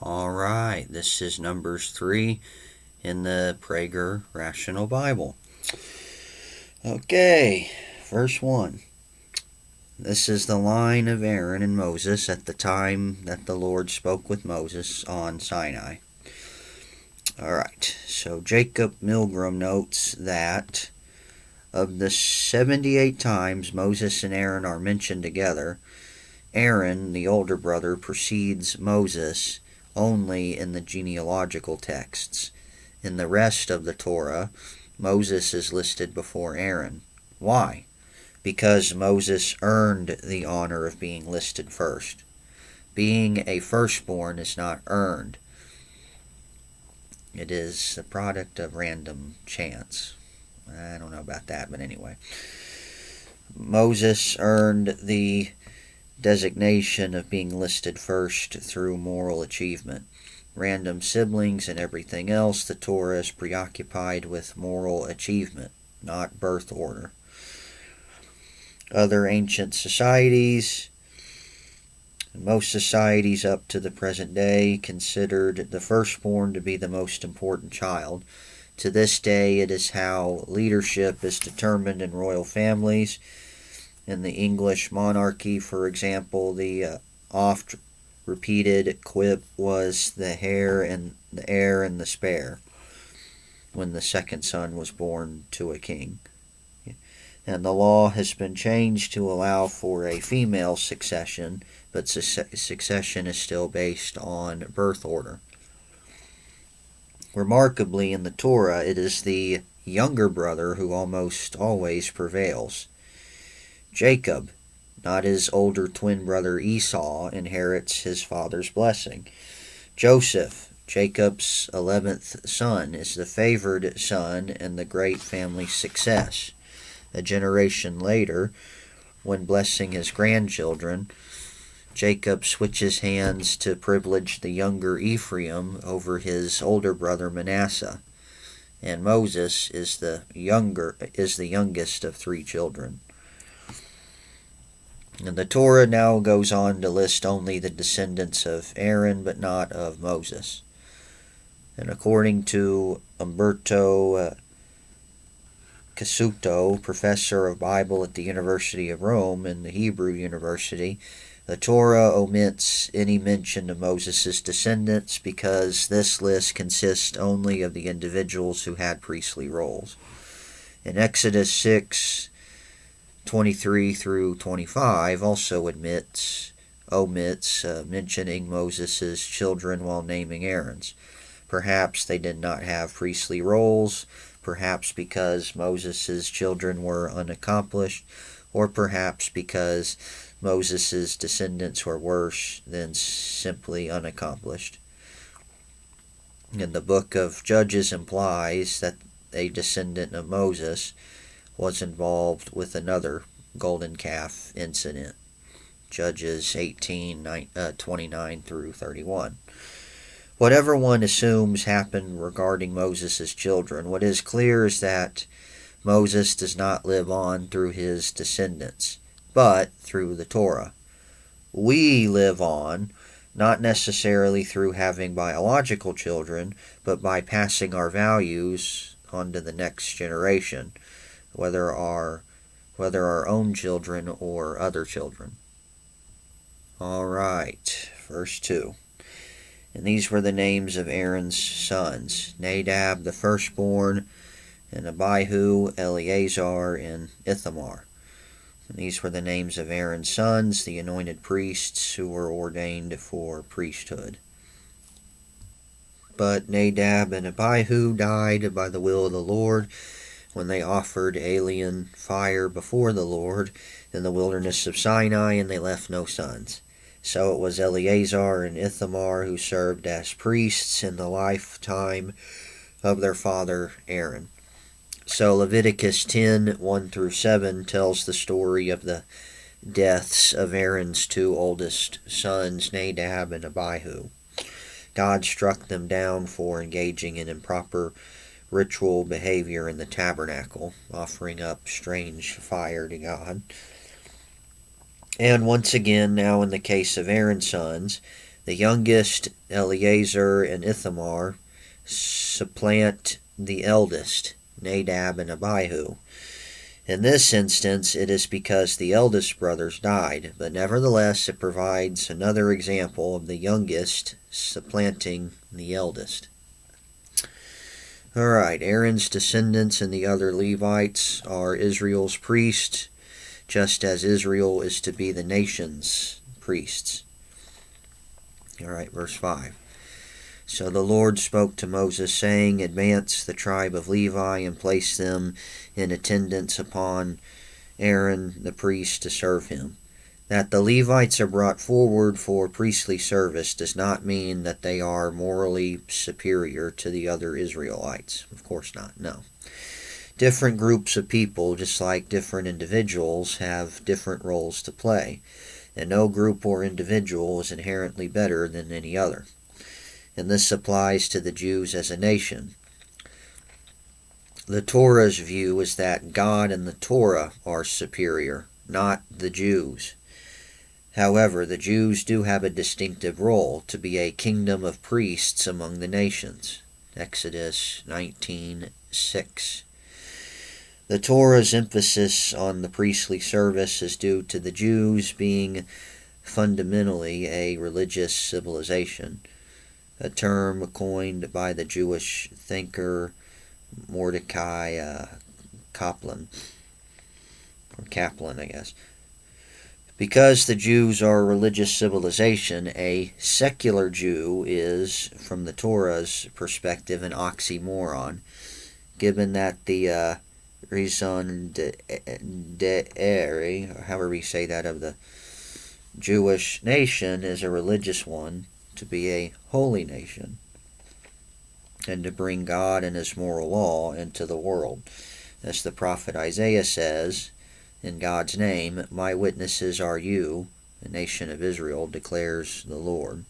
Alright, this is Numbers 3 in the Prager Rational Bible. Okay, verse 1. This is the line of Aaron and Moses at the time that the Lord spoke with Moses on Sinai. Alright, so Jacob Milgram notes that of the 78 times Moses and Aaron are mentioned together, Aaron, the older brother, precedes Moses only in the genealogical texts. In the rest of the Torah, Moses is listed before Aaron. Why? Because Moses earned the honor of being listed first. Being a firstborn is not earned. It is a product of random chance. I don't know about that, but anyway. Moses earned the designation of being listed first through moral achievement. Random siblings and everything else, the Torah is preoccupied with moral achievement, not birth order. Other ancient societies, most societies up to the present day, considered the firstborn to be the most important child. To this day, it is how leadership is determined in royal families. In the English monarchy, for example, the oft-repeated quip was the heir and the spare when the second son was born to a king. And the law has been changed to allow for a female succession, but succession is still based on birth order. Remarkably, in the Torah, it is the younger brother who almost always prevails. Jacob, not his older twin brother Esau, inherits his father's blessing. Joseph, Jacob's 11th son, is the favored son and the great family success. A generation later, when blessing his grandchildren, Jacob switches hands to privilege the younger Ephraim over his older brother Manasseh, and Moses is the youngest of 3 children. And the Torah now goes on to list only the descendants of Aaron, but not of Moses. And according to Umberto Casuto, professor of Bible at the University of Rome and the Hebrew University, the Torah omits any mention of Moses' descendants because this list consists only of the individuals who had priestly roles. In Exodus 6:23 through 25 also omits mentioning Moses' children while naming Aaron's. Perhaps they did not have priestly roles, perhaps because Moses' children were unaccomplished, or perhaps because Moses' descendants were worse than simply unaccomplished. And the book of Judges implies that a descendant of Moses was involved with another golden calf incident. Judges 18:29 through 31. Whatever one assumes happened regarding Moses' children, what is clear is that Moses does not live on through his descendants, but through the Torah. We live on, not necessarily through having biological children, but by passing our values on to the next generation, whether our own children or other children. Alright, verse 2. And these were the names of Aaron's sons: Nadab the firstborn, and Abihu, Eleazar, and Ithamar. And these were the names of Aaron's sons, the anointed priests who were ordained for priesthood. But Nadab and Abihu died by the will of the Lord when they offered alien fire before the Lord in the wilderness of Sinai, and they left no sons. So it was Eleazar and Ithamar who served as priests in the lifetime of their father Aaron. So Leviticus 10:1 through 7 tells the story of the deaths of Aaron's 2 oldest sons, Nadab and Abihu. God struck them down for engaging in improper ritual behavior in the tabernacle, offering up strange fire to God. And once again, now in the case of Aaron's sons, The youngest, Eleazar and Ithamar, supplant the eldest, Nadab and Abihu. In this instance, it is because the eldest brothers died, but nevertheless it provides another example of the youngest supplanting the eldest. Alright, Aaron's descendants and the other Levites are Israel's priests, just as Israel is to be the nation's priests. Alright, verse 5. So the Lord spoke to Moses, saying, Advance the tribe of Levi and place them in attendance upon Aaron the priest to serve him. That the Levites are brought forward for priestly service does not mean that they are morally superior to the other Israelites. Of course not, no. Different groups of people, just like different individuals, have different roles to play, and no group or individual is inherently better than any other. And this applies to the Jews as a nation. The Torah's view is that God and the Torah are superior, not the Jews. However, the Jews do have a distinctive role to be a kingdom of priests among the nations. Exodus 19:6. The Torah's emphasis on the priestly service is due to the Jews being fundamentally a religious civilization, a term coined by the Jewish thinker Mordecai Kaplan, or Kaplan, I guess. Because the Jews are a religious civilization, a secular Jew is, from the Torah's perspective, an oxymoron, given that the raison d'être, or however you say that, of the Jewish nation is a religious one, to be a holy nation, and to bring God and His moral law into the world. As the prophet Isaiah says, in God's name, My witnesses are you, the nation of Israel, declares the Lord.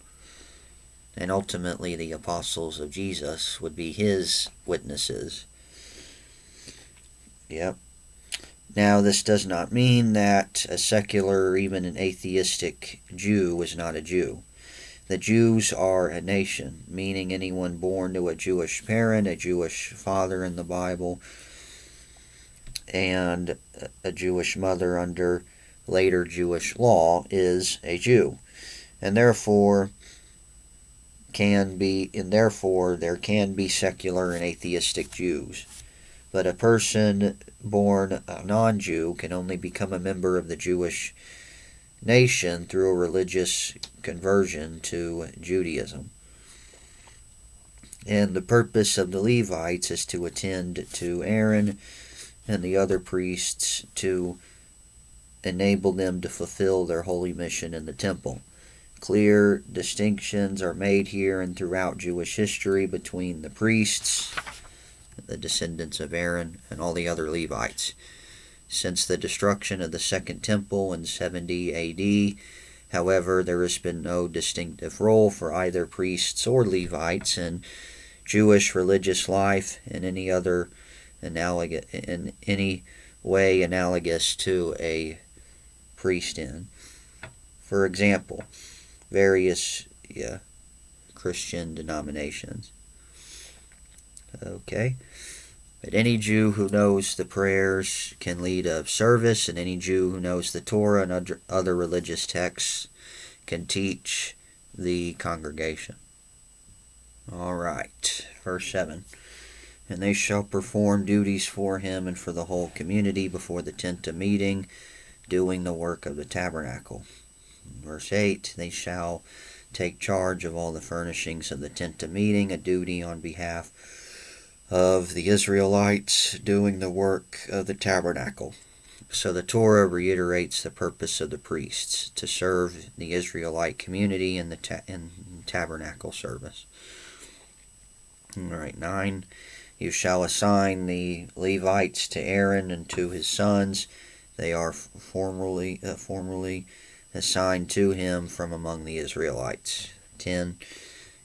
And ultimately the apostles of Jesus would be His witnesses. Yep. Now, this does not mean that a secular or even an atheistic Jew is not a Jew. The Jews are a nation, meaning anyone born to a Jewish parent, a Jewish father in the Bible, and a Jewish mother under later Jewish law is a Jew. And therefore there can be secular and atheistic Jews. But a person born a non-Jew can only become a member of the Jewish nation through a religious conversion to Judaism. And the purpose of the Levites is to attend to Aaron and the other priests to enable them to fulfill their holy mission in the temple. Clear distinctions are made here and throughout Jewish history between the priests, the descendants of Aaron, and all the other Levites. Since the destruction of the Second Temple in 70 A.D., however, there has been no distinctive role for either priests or Levites in Jewish religious life in any way analogous to a priest in. For example, various Christian denominations. Okay. But any Jew who knows the prayers can lead a service, and any Jew who knows the Torah and other religious texts can teach the congregation. All right, verse 7. And they shall perform duties for him and for the whole community before the tent of meeting, doing the work of the tabernacle. Verse 8, they shall take charge of all the furnishings of the tent of meeting, a duty on behalf of the Israelites doing the work of the tabernacle. So the Torah reiterates the purpose of the priests, to serve the Israelite community in the tabernacle service. All right, 9. You shall assign the Levites to Aaron and to his sons. They are formerly assigned to him from among the Israelites. 10.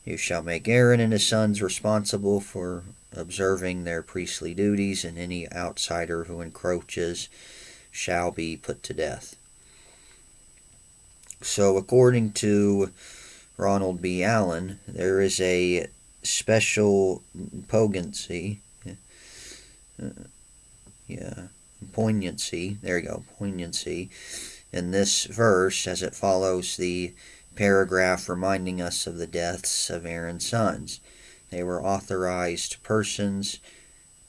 You shall make Aaron and his sons responsible for observing their priestly duties, and any outsider who encroaches shall be put to death. So according to Ronald B. Allen, there is a special poignancy, poignancy, there you go, poignancy, in this verse as it follows the paragraph reminding us of the deaths of Aaron's sons. They were authorized persons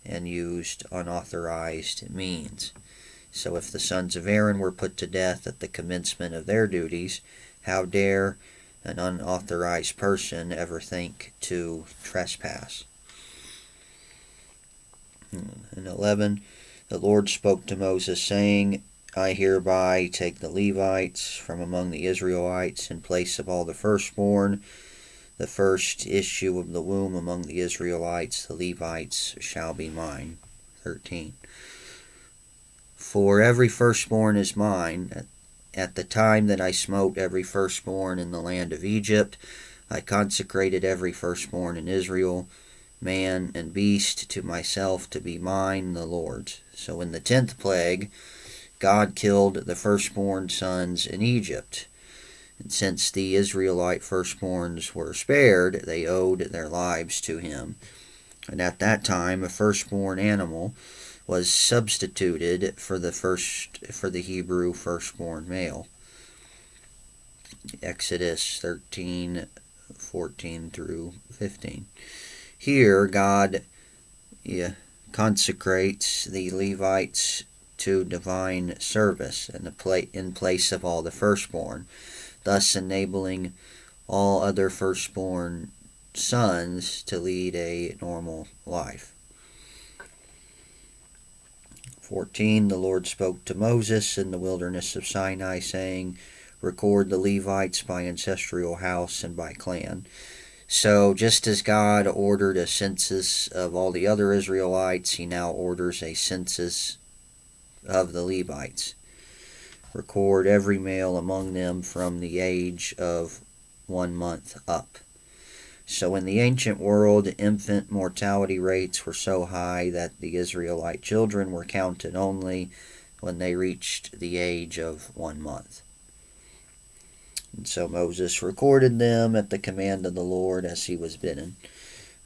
and used unauthorized means. So if the sons of Aaron were put to death at the commencement of their duties, how dare an unauthorized person ever think to trespass? And 11, the Lord spoke to Moses, saying, I hereby take the Levites from among the Israelites in place of all the firstborn, the first issue of the womb among the Israelites, the Levites shall be mine. 13. For every firstborn is mine. At the time that I smote every firstborn in the land of Egypt, I consecrated every firstborn in Israel, man and beast, to myself to be mine, the Lord's. So in the 10th plague, God killed the firstborn sons in Egypt. And since the Israelite firstborns were spared, they owed their lives to him. And at that time, a firstborn animal was substituted for the Hebrew firstborn male. Exodus 13:14 through 15. Here, God consecrates the Levites to divine service in place of all the firstborn, thus enabling all other firstborn sons to lead a normal life. 14, the Lord spoke to Moses in the wilderness of Sinai, saying, record the Levites by ancestral house and by clan. So just as God ordered a census of all the other Israelites, he now orders a census of the Levites. Record every male among them from the age of 1 month up. So in the ancient world, infant mortality rates were so high that the Israelite children were counted only when they reached the age of 1 month. And so Moses recorded them at the command of the Lord as he was bidden.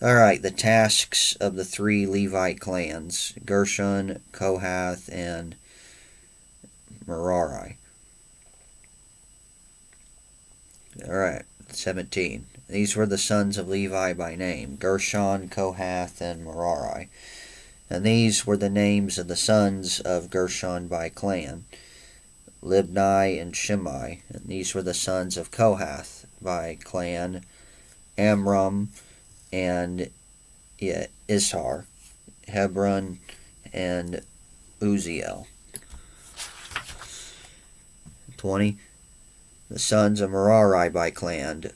All right, the tasks of the 3 Levite clans, Gershon, Kohath, and Merari. All right, 17. These were the sons of Levi by name, Gershon, Kohath, and Merari. And these were the names of the sons of Gershon by clan, Libni and Shimei. And these were the sons of Kohath by clan, Amram and Ishar, Hebron, and Uziel. 20. The sons of Merari by clan,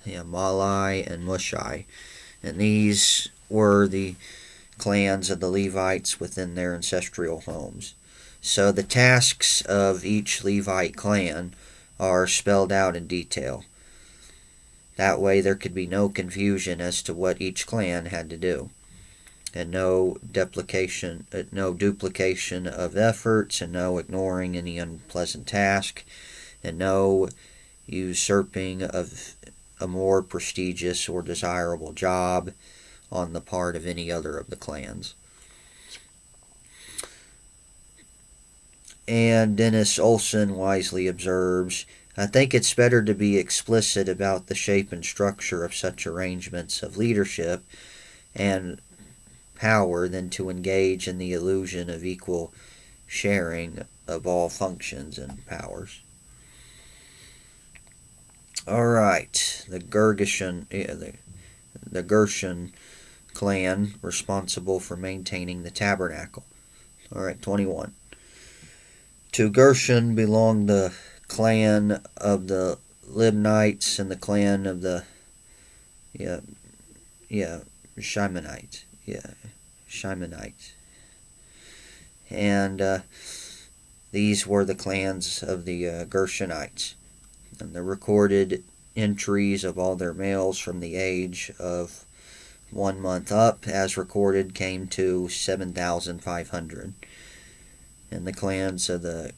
Malai and Mushai. And these were the clans of the Levites within their ancestral homes. So the tasks of each Levite clan are spelled out in detail. That way there could be no confusion as to what each clan had to do. And no duplication of efforts, and no ignoring any unpleasant task, and no usurping of a more prestigious or desirable job on the part of any other of the clans. And Dennis Olson wisely observes, I think it's better to be explicit about the shape and structure of such arrangements of leadership and power than to engage in the illusion of equal sharing of all functions and powers. All right, the Gershon clan responsible for maintaining the tabernacle. All right, 21. To Gershon belonged the clan of the Libnites and the clan of the Shimonites. And these were the clans of the Gershonites. And the recorded entries of all their males from the age of 1 month up, as recorded, came to 7,500. And the clans of the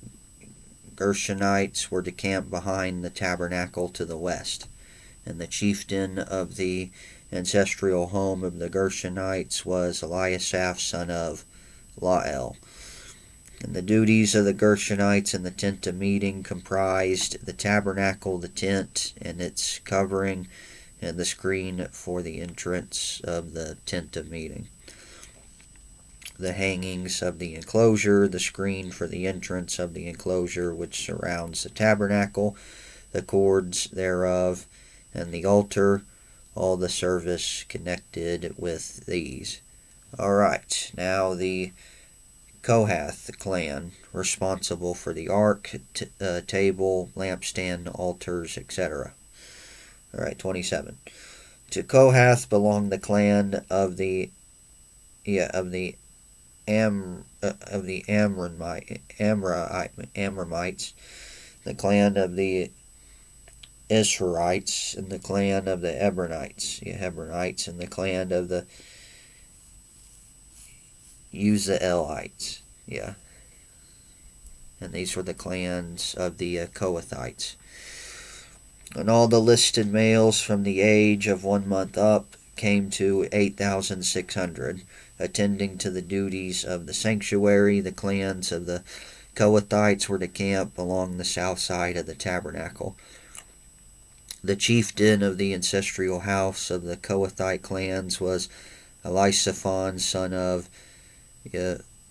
Gershonites were to camp behind the tabernacle to the west, and the chieftain of the ancestral home of the Gershonites was Eliasaph, son of Lael. And the duties of the Gershonites in the tent of meeting comprised the tabernacle, the tent, and its covering, and the screen for the entrance of the tent of meeting. The hangings of the enclosure, the screen for the entrance of the enclosure which surrounds the tabernacle, the cords thereof, and the altar, all the service connected with these. Alright, now the Kohath, the clan, responsible for the ark, table, lampstand, altars, etc. Alright, 27. To Kohath belonged the clan of the Amramites, the clan of the Israelites, and the clan of the Hebronites, and the clan of the Uzzielites. And these were the clans of the Kohathites. And all the listed males from the age of 1 month up came to 8,600, attending to the duties of the sanctuary. The clans of the Kohathites were to camp along the south side of the tabernacle. The chieftain of the ancestral house of the Kohathite clans was Elisaphan, son of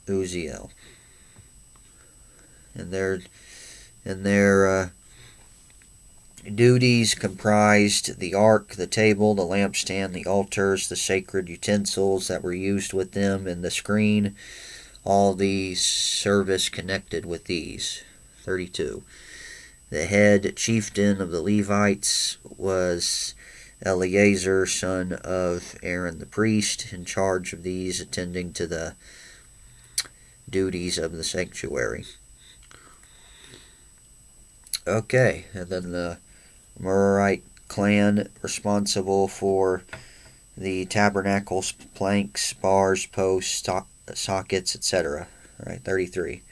Uzziel. And their duties comprised the ark, the table, the lampstand, the altars, the sacred utensils that were used with them, and the screen, all the service connected with these. 32. The head chieftain of the Levites was Eleazar, son of Aaron the priest, in charge of these, attending to the duties of the sanctuary. Okay, and then the Merarite clan, responsible for the tabernacle's planks, bars, posts, sockets, etc. Alright, 33.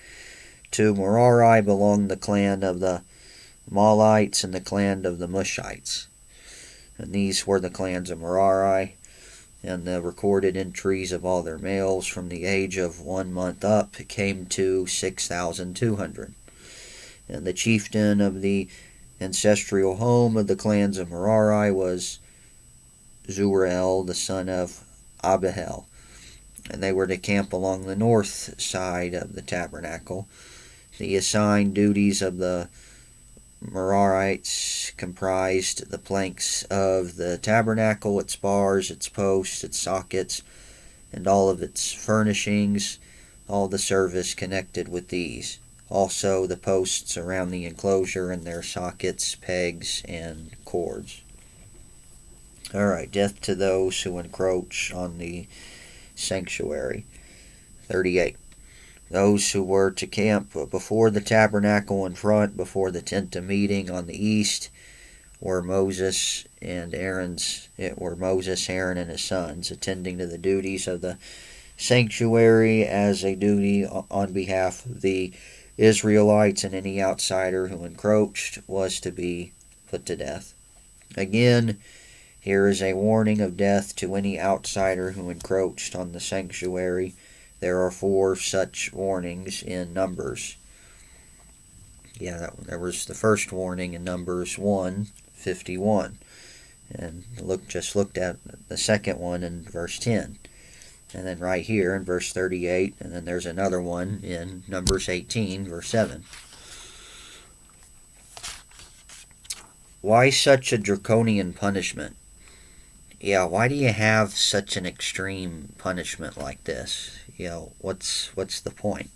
To Merari belonged the clan of the Malites and the clan of the Mushites. And these were the clans of Merari, and the recorded entries of all their males from the age of 1 month up came to 6,200. And the chieftain of the ancestral home of the clans of Merari was Zuriel, the son of Abihail. And they were to camp along the north side of the tabernacle. The assigned duties of the Merarites comprised the planks of the tabernacle, its bars, its posts, its sockets, and all of its furnishings, all the service connected with these. Also the posts around the enclosure and their sockets, pegs, and cords. Alright, death to those who encroach on the sanctuary. 38. Those who were to camp before the tabernacle in front, before the tent of meeting on the east, were Moses, Aaron, and his sons, attending to the duties of the sanctuary as a duty on behalf of the Israelites, and any outsider who encroached was to be put to death. Again, here is a warning of death to any outsider who encroached on the sanctuary. There are 4 such warnings in Numbers. There was the first warning in Numbers 1:51. And just looked at the second one in verse 10. And then right here in verse 38, and then there's another one in Numbers 18, verse 7. Why such a draconian punishment? Why do you have such an extreme punishment like this? What's the point?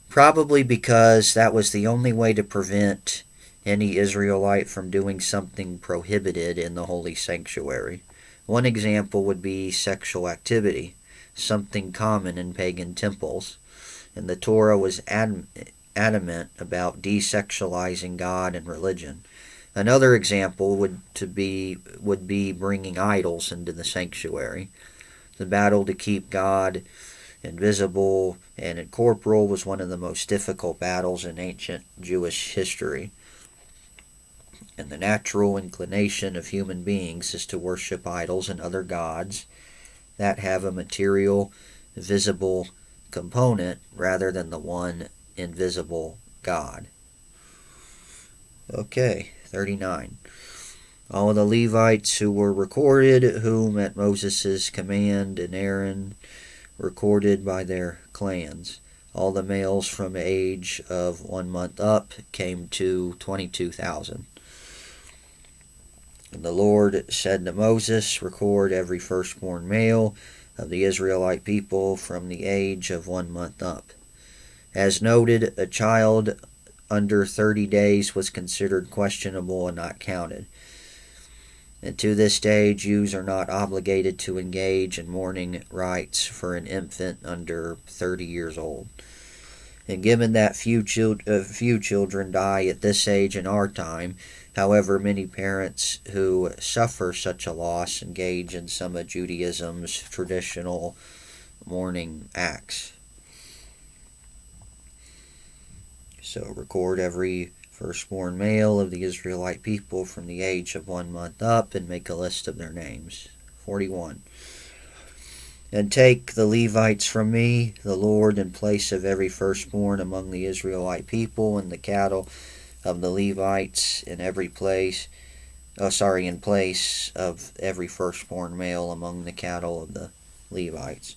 Probably because that was the only way to prevent any Israelite from doing something prohibited in the holy sanctuary. One example would be sexual activity, something common in pagan temples, and the Torah was adamant about desexualizing God and religion. Another example would be bringing idols into the sanctuary. The battle to keep God invisible and incorporeal, was one of the most difficult battles in ancient Jewish history. And the natural inclination of human beings is to worship idols and other gods that have a material, visible component rather than the one invisible God. Okay, 39. All the Levites who were recorded, whom at Moses' command and Aaron recorded by their clans. All the males from age of 1 month up came to 22,000. And the Lord said to Moses, record every firstborn male of the Israelite people from the age of 1 month up. As noted, a child under 30 days was considered questionable and not counted. And to this day, Jews are not obligated to engage in mourning rites for an infant under 30 years old. And given that few children die at this age in our time, however, many parents who suffer such a loss engage in some of Judaism's traditional mourning acts. So record every firstborn male of the Israelite people from the age of 1 month up and make a list of their names. 41. And take the Levites from me, the Lord, in place of every firstborn among the Israelite people, and the cattle of the Levites in place of every firstborn male among the cattle of the Levites.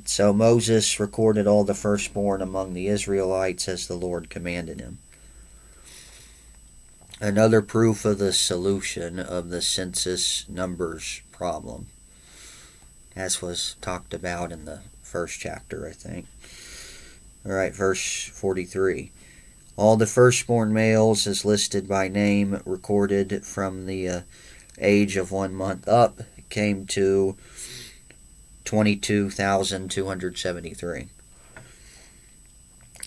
So Moses recorded all the firstborn among the Israelites as the Lord commanded him. Another proof of the solution of the census numbers problem, as was talked about in the first chapter, I think. Alright, verse 43. All the firstborn males, as listed by name, recorded from the age of 1 month up, came to 22,273.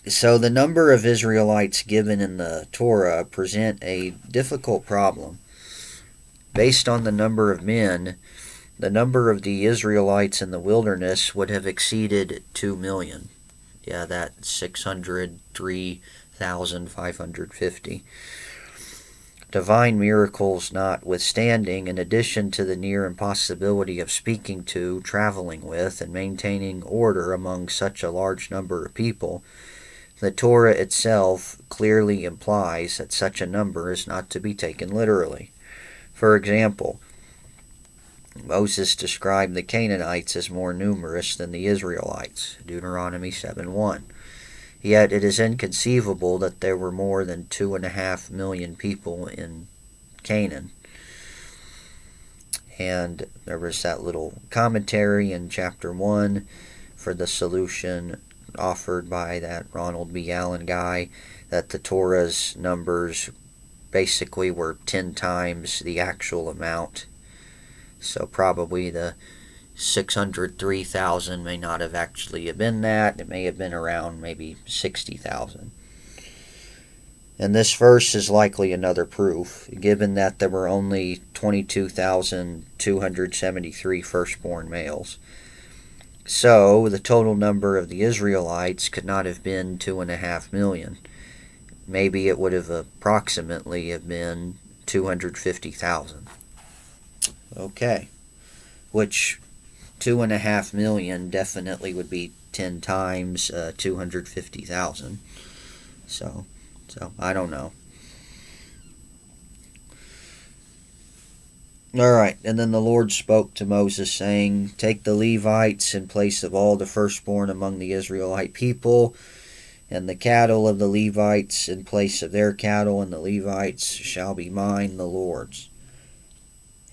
So the number of Israelites given in the Torah present a difficult problem. Based on the number of men, the number of the Israelites in the wilderness would have exceeded 2 million. Yeah, that's 603,550. Divine miracles notwithstanding, in addition to the near impossibility of speaking to, traveling with, and maintaining order among such a large number of people, the Torah itself clearly implies that such a number is not to be taken literally. For example, Moses described the Canaanites as more numerous than the Israelites, Deuteronomy 7:1. Yet it is inconceivable that there were more than 2.5 million people in Canaan. And there was that little commentary in chapter 1 for the solution offered by that Ronald B. Allen guy, that the Torah's numbers basically were 10 times the actual amount. So probably the 603,000 may not have actually been that. It may have been around maybe 60,000. And this verse is likely another proof, given that there were only 22,273 firstborn males. So the total number of the Israelites could not have been 2.5 million. Maybe it would have approximately have been 250,000. Okay, which 2.5 million definitely would be 10 times 250,000. So I don't know. Alright, and then the Lord spoke to Moses, saying, take the Levites in place of all the firstborn among the Israelite people, and the cattle of the Levites in place of their cattle, and the Levites shall be mine, the Lord's.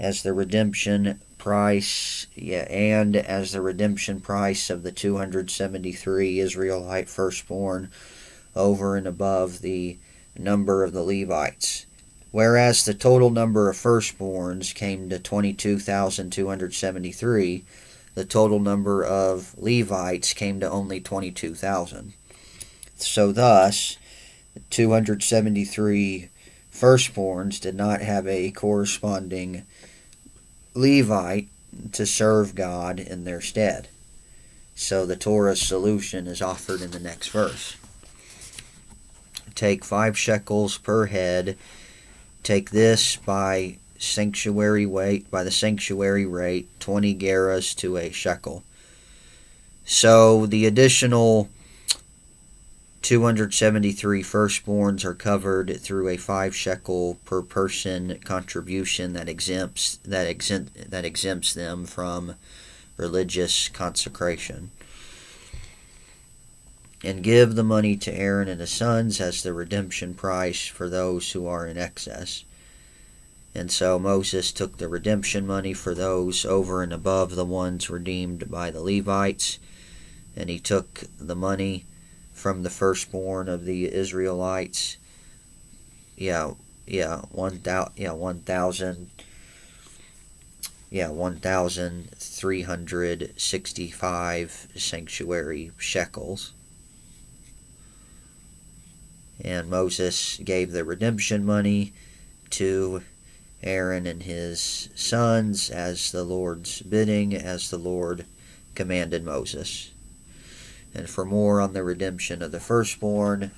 As the redemption price, and as the redemption price of the 273 Israelite firstborn over and above the number of the Levites. Whereas the total number of firstborns came to 22,273, the total number of Levites came to only 22,000. So thus, the 273 firstborns did not have a corresponding Levite to serve God in their stead. So the Torah's solution is offered in the next verse. Take 5 shekels per head. Take this by sanctuary weight, by the sanctuary rate, 20 gerahs to a shekel. So the additional 273 firstborns are covered through a 5 shekel per person contribution that exempts them from religious consecration. And give the money to Aaron and his sons as the redemption price for those who are in excess. And so Moses took the redemption money for those over and above the ones redeemed by the Levites, and he took the money from the firstborn of the Israelites. 1,365 sanctuary shekels. And Moses gave the redemption money to Aaron and his sons as the Lord's bidding, as the Lord commanded Moses. And for more on the redemption of the firstborn,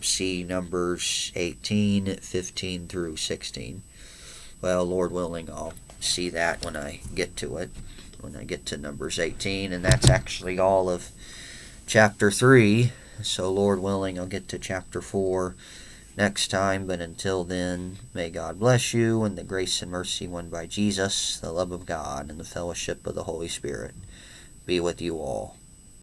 see Numbers 18, 15 through 16. Well, Lord willing, I'll see that when I get to it, when I get to Numbers 18, and that's actually all of chapter 3. So Lord willing, I'll get to chapter 4 next time, but until then, may God bless you, and the grace and mercy won by Jesus, the love of God, and the fellowship of the Holy Spirit be with you all.